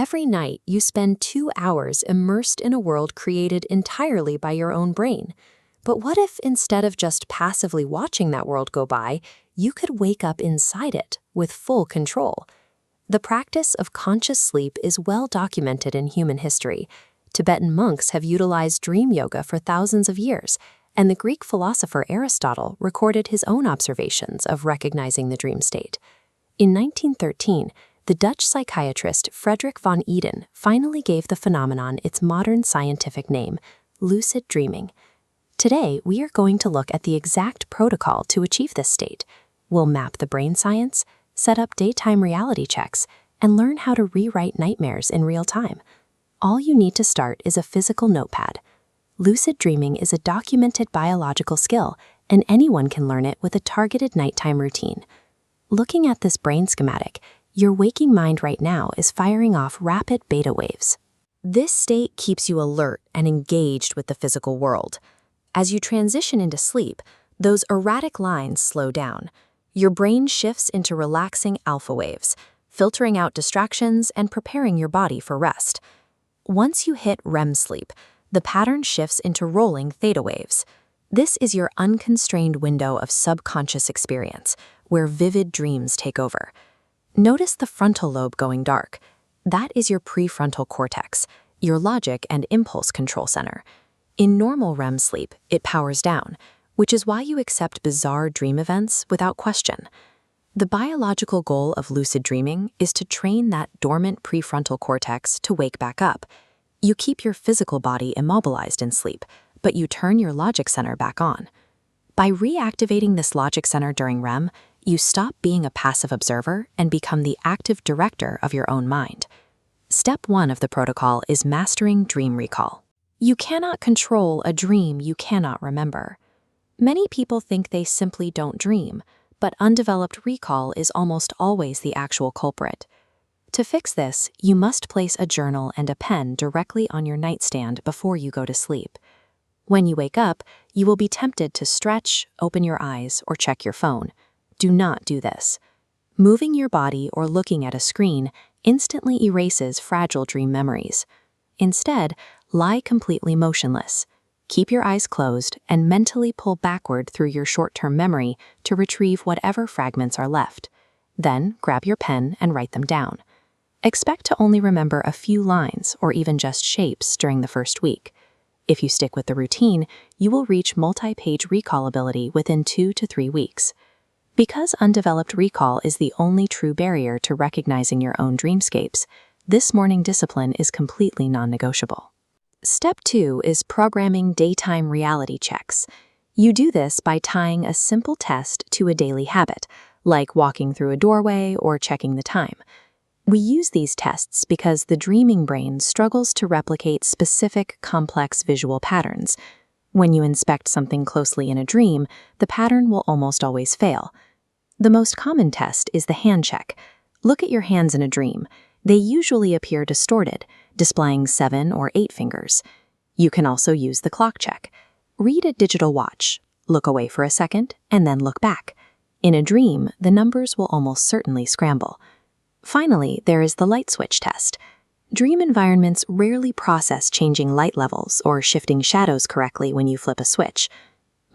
Every night, you spend 2 hours immersed in a world created entirely by your own brain. But what if instead of just passively watching that world go by, you could wake up inside it with full control? The practice of conscious sleep is well documented in human history. Tibetan monks have utilized dream yoga for thousands of years, and the Greek philosopher Aristotle recorded his own observations of recognizing the dream state. In 1913, the Dutch psychiatrist Frederick von Eden finally gave the phenomenon its modern scientific name, lucid dreaming. Today, we are going to look at the exact protocol to achieve this state. We'll map the brain science, set up daytime reality checks, and learn how to rewrite nightmares in real time. All you need to start is a physical notepad. Lucid dreaming is a documented biological skill, and anyone can learn it with a targeted nighttime routine. Looking at this brain schematic, your waking mind right now is firing off rapid beta waves. This state keeps you alert and engaged with the physical world. As you transition into sleep, those erratic lines slow down. Your brain shifts into relaxing alpha waves, filtering out distractions and preparing your body for rest. Once you hit REM sleep, the pattern shifts into rolling theta waves. This is your unconstrained window of subconscious experience, where vivid dreams take over. Notice the frontal lobe going dark. That is your prefrontal cortex, your logic and impulse control center. In normal REM sleep, it powers down, which is why you accept bizarre dream events without question. The biological goal of lucid dreaming is to train that dormant prefrontal cortex to wake back up. You keep your physical body immobilized in sleep, but you turn your logic center back on. By reactivating this logic center during REM, you stop being a passive observer and become the active director of your own mind. Step 1 of the protocol is mastering dream recall. You cannot control a dream you cannot remember. Many people think they simply don't dream, but undeveloped recall is almost always the actual culprit. To fix this, you must place a journal and a pen directly on your nightstand before you go to sleep. When you wake up, you will be tempted to stretch, open your eyes, or check your phone. Do not do this. Moving your body or looking at a screen instantly erases fragile dream memories. Instead, lie completely motionless. Keep your eyes closed and mentally pull backward through your short-term memory to retrieve whatever fragments are left. Then, grab your pen and write them down. Expect to only remember a few lines or even just shapes during the first week. If you stick with the routine, you will reach multi-page recall ability within 2 to 3 weeks. Because undeveloped recall is the only true barrier to recognizing your own dreamscapes, this morning discipline is completely non-negotiable. Step 2 is programming daytime reality checks. You do this by tying a simple test to a daily habit, like walking through a doorway or checking the time. We use these tests because the dreaming brain struggles to replicate specific, complex visual patterns. When you inspect something closely in a dream, the pattern will almost always fail. The most common test is the hand check. Look at your hands in a dream. They usually appear distorted, displaying 7 or 8 fingers. You can also use the clock check. Read a digital watch. Look away for a second, and then look back. In a dream, the numbers will almost certainly scramble. Finally, there is the light switch test. Dream environments rarely process changing light levels or shifting shadows correctly when you flip a switch.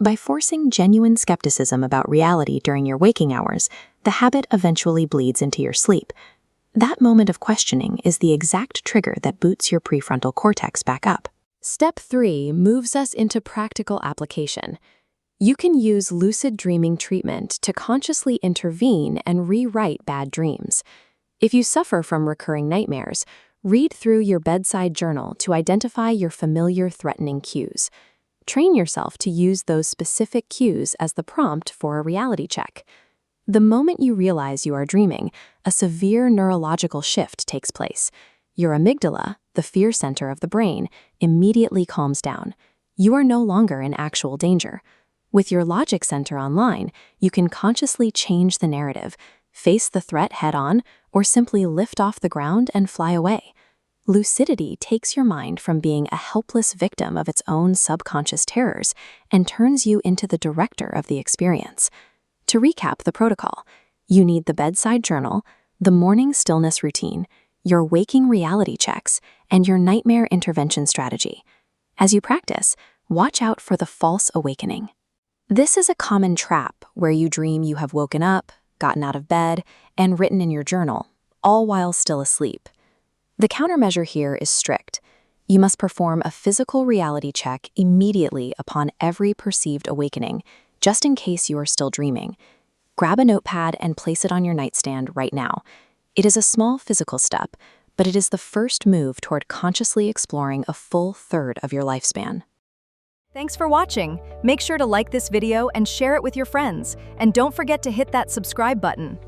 By forcing genuine skepticism about reality during your waking hours, the habit eventually bleeds into your sleep. That moment of questioning is the exact trigger that boots your prefrontal cortex back up. Step 3 moves us into practical application. You can use lucid dreaming treatment to consciously intervene and rewrite bad dreams. If you suffer from recurring nightmares, read through your bedside journal to identify your familiar threatening cues. Train yourself to use those specific cues as the prompt for a reality check. The moment you realize you are dreaming, a severe neurological shift takes place. Your amygdala, the fear center of the brain, immediately calms down. You are no longer in actual danger. With your logic center online, you can consciously change the narrative, face the threat head-on, or simply lift off the ground and fly away. Lucidity takes your mind from being a helpless victim of its own subconscious terrors and turns you into the director of the experience. To recap the protocol, you need the bedside journal, the morning stillness routine, your waking reality checks, and your nightmare intervention strategy. As you practice, watch out for the false awakening. This is a common trap where you dream you have woken up, gotten out of bed, and written in your journal, all while still asleep. The countermeasure here is strict. You must perform a physical reality check immediately upon every perceived awakening, just in case you are still dreaming. Grab a notepad and place it on your nightstand right now. It is a small physical step, but it is the first move toward consciously exploring a full third of your lifespan. Thanks for watching. Make sure to like this video and share it with your friends. And don't forget to hit that subscribe button.